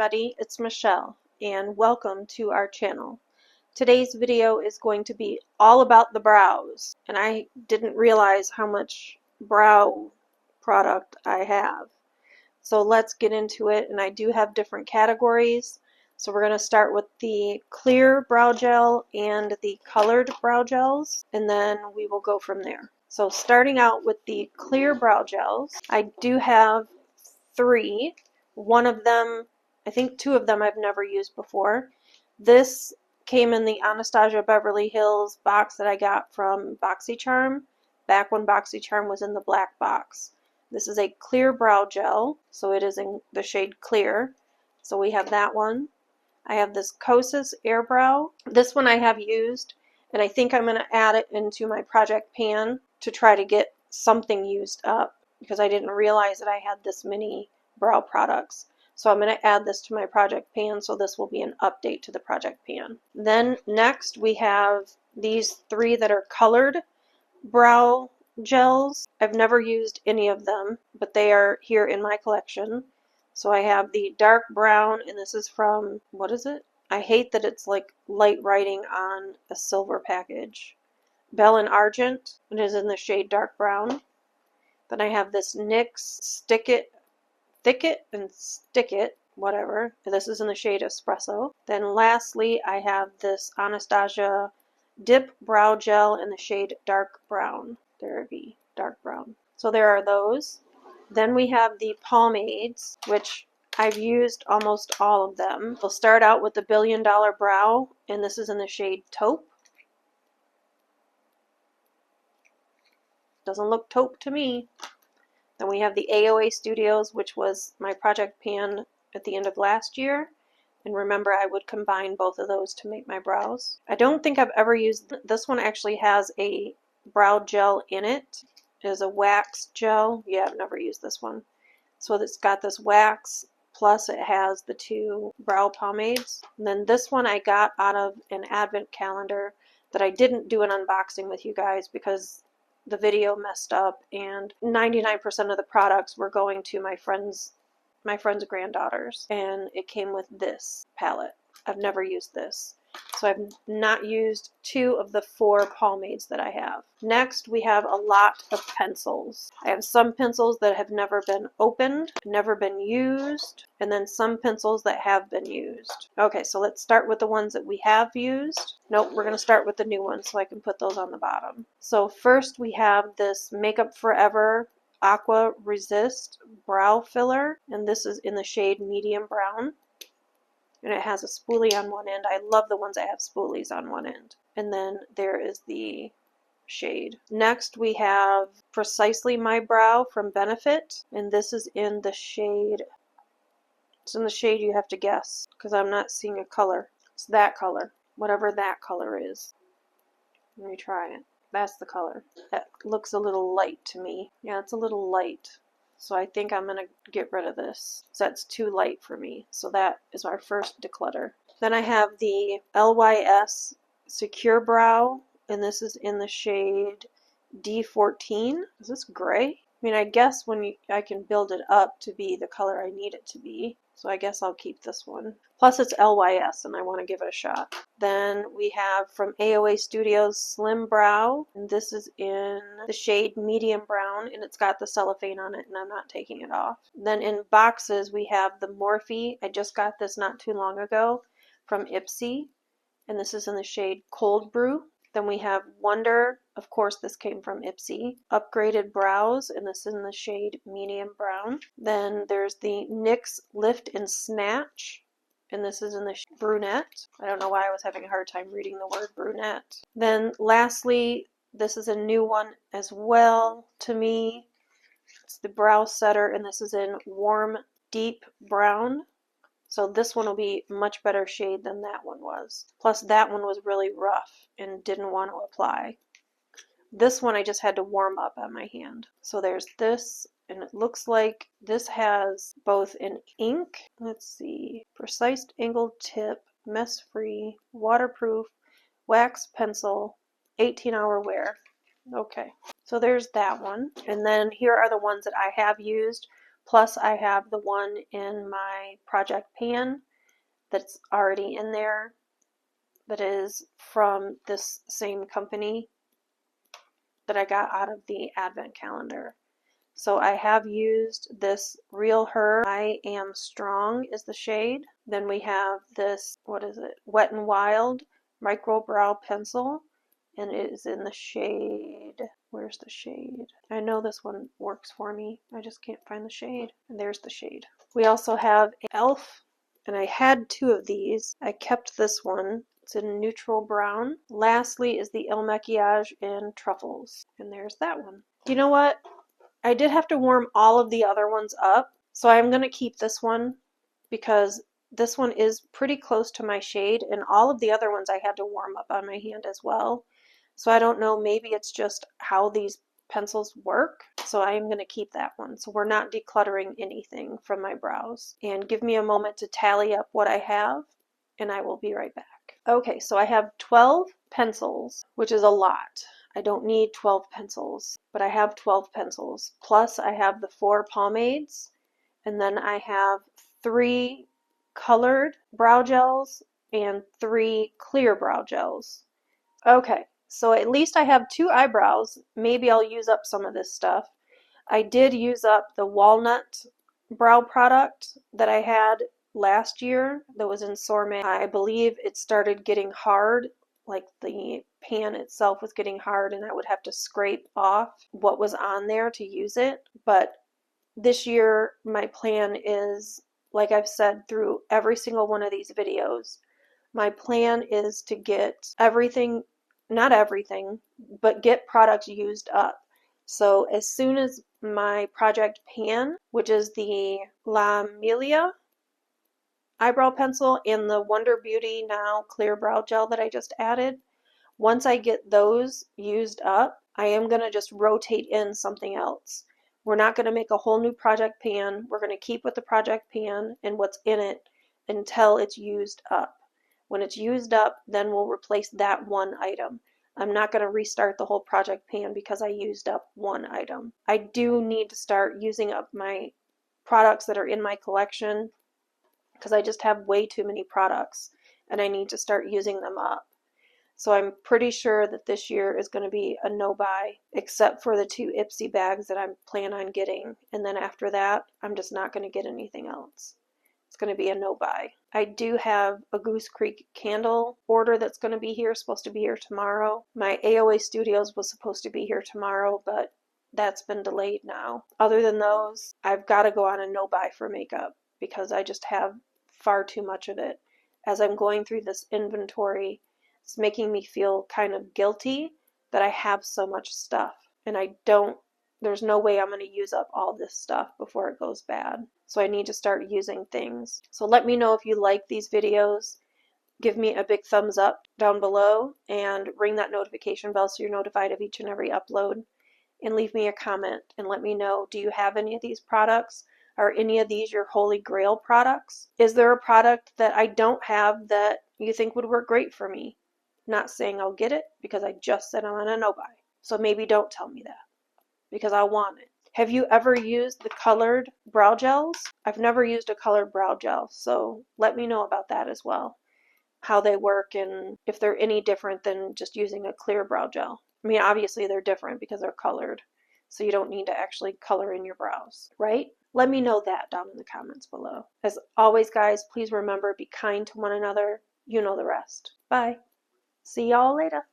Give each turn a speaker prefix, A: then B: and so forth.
A: everybody, it's Michelle and welcome to our channel. Today's video is going to be all about the brows, and I didn't realize how much brow product I have. So let's get into it, and I do have different categories. So we're going to start with the clear brow gel and the colored brow gels, and then we will go from there. So starting out with the clear brow gels, I do have 3. One of them, I think 2 of them I've never used before. This came in the Anastasia Beverly Hills box that I got from BoxyCharm, back when BoxyCharm was in the black box. This is a clear brow gel, so it is in the shade clear. So we have that one. I have this Kosas Air Brow. This one I have used, and I think I'm going to add it into my project pan to try to get something used up, because I didn't realize that I had this many brow products. So I'm going to add this to my project pan, so this will be an update to the project pan. Then next we have these 3 that are colored brow gels. I've never used any of them, but they are here in my collection. So I have the dark brown, and this is from, what is it? I hate that it's like light writing on a silver package. Bell and Argent. It is in the shade dark brown. Then I have this NYX Stick It, Thick It, and Stick It, whatever. This is in the shade Espresso. Then lastly, I have this Anastasia Dip Brow Gel in the shade dark brown. There it be, dark brown. So there are those. Then we have the pomades, which I've used almost all of them. We'll start out with the Billion Dollar Brow, and this is in the shade Taupe. Doesn't look taupe to me. Then we have the AOA Studios, which was my project pan at the end of last year. And remember, I would combine both of those to make my brows. I don't think I've ever used this one. Actually has a brow gel in it. It is a wax gel. Yeah, I've never used this one. So it's got this wax, plus it has the 2 brow pomades. And then this one I got out of an advent calendar that I didn't do an unboxing with you guys because the video messed up, and 99% of the products were going to my friend's granddaughters, and it came with this palette. I've never used this. So I've not used 2 of the 4 pomades that I have. Next, we have a lot of pencils. I have some pencils that have never been opened, never been used, and then some pencils that have been used. Okay, so let's start with the ones that we have used. Nope, we're going to start with the new ones so I can put those on the bottom. So first we have this Makeup Forever Aqua Resist Brow Filler, and this is in the shade Medium Brown. And it has a spoolie on one end. I love the ones that have spoolies on one end. And then there is the shade. Next we have Precisely My Brow from Benefit. And this is in the shade, it's in the shade you have to guess, because I'm not seeing a color. It's that color, whatever that color is. Let me try it. That's the color. That looks a little light to me. Yeah, it's a little light. So I think I'm going to get rid of this. So that's too light for me. So that is our first declutter. Then I have the LYS Secure Brow, and this is in the shade D14. Is this gray? I mean, I guess I can build it up to be the color I need it to be. So I guess I'll keep this one. Plus it's LYS and I want to give it a shot. Then we have from AOA Studios Slim Brow, and this is in the shade Medium Brown, and it's got the cellophane on it and I'm not taking it off. Then in boxes we have the Morphe. I just got this not too long ago from Ipsy, and this is in the shade Cold Brew. Then we have Wonder, of course this came from Ipsy, Upgraded Brows, and this is in the shade Medium Brown. Then there's the NYX Lift and Snatch, and this is in the shade Brunette. I don't know why I was having a hard time reading the word brunette. Then lastly, this is a new one as well to me. It's the Brow Setter, and this is in Warm Deep Brown. So this one will be much better shade than that one was. Plus that one was really rough and didn't want to apply. This one I just had to warm up on my hand. So there's this, and it looks like this has both an ink, let's see, precise angled tip, mess free, waterproof, wax pencil, 18-hour wear. Okay, so there's that one. And then here are the ones that I have used Plus I have the one in my project pan that's already in there that is from this same company that I got out of the advent calendar. So I have used this Real Her I Am Strong is the shade. Then we have this, what is it, Wet n Wild Micro Brow Pencil, and it is in the shade, where's the shade? I know this one works for me, I just can't find the shade, and there's the shade. We also have e.l.f., and I had two of these. I kept this one. It's in neutral brown. Lastly is the Il Makiage in Truffles, and there's that one. You know what? I did have to warm all of the other ones up, so I'm going to keep this one because this one is pretty close to my shade, and all of the other ones I had to warm up on my hand as well. So I don't know, maybe it's just how these pencils work. So I am going to keep that one. So we're not decluttering anything from my brows. And give me a moment to tally up what I have, and I will be right back. Okay, so I have 12 pencils, which is a lot. I don't need 12 pencils, but I have 12 pencils. Plus I have the 4 pomades, and then I have 3 colored brow gels and 3 clear brow gels. Okay, so at least I have 2 eyebrows. Maybe I'll use up some of this stuff. I did use up the walnut brow product that I had last year that was in Sourmate. I believe it started getting hard, like the pan itself was getting hard, and I would have to scrape off what was on there to use it. But this year my plan is, like I've said through every single one of these videos, my plan is to get everything, not everything, but get products used up. So as soon as my project pan, which is the La Melia eyebrow pencil and the Wonder Beauty Now Clear Brow Gel that I just added, once I get those used up, I am going to just rotate in something else. We're not going to make a whole new project pan. We're going to keep with the project pan and what's in it until it's used up. When it's used up, then we'll replace that one item. I'm not going to restart the whole project pan because I used up one item. I do need to start using up my products that are in my collection because I just have way too many products and I need to start using them up. So I'm pretty sure that this year is going to be a no-buy, except for the 2 Ipsy bags that I plan on getting. And then after that, I'm just not going to get anything else. It's going to be a no-buy. I do have a Goose Creek candle order that's going to be here, supposed to be here tomorrow. My AOA Studios was supposed to be here tomorrow, but that's been delayed now. Other than those, I've got to go on a no-buy for makeup because I just have far too much of it. As I'm going through this inventory, it's making me feel kind of guilty that I have so much stuff, and there's no way I'm going to use up all this stuff before it goes bad. So I need to start using things. So let me know if you like these videos. Give me a big thumbs up down below and ring that notification bell so you're notified of each and every upload. And leave me a comment and let me know, do you have any of these products? Are any of these your holy grail products? Is there a product that I don't have that you think would work great for me? Not saying I'll get it because I just said I'm on a no-buy. So maybe don't tell me that because I want it. Have you ever used the colored brow gels? I've never used a colored brow gel, so let me know about that as well. How they work and if they're any different than just using a clear brow gel. I mean, obviously they're different because they're colored, so you don't need to actually color in your brows, right? Let me know that down in the comments below. As always, guys, please remember, be kind to one another. You know the rest. Bye. See y'all later.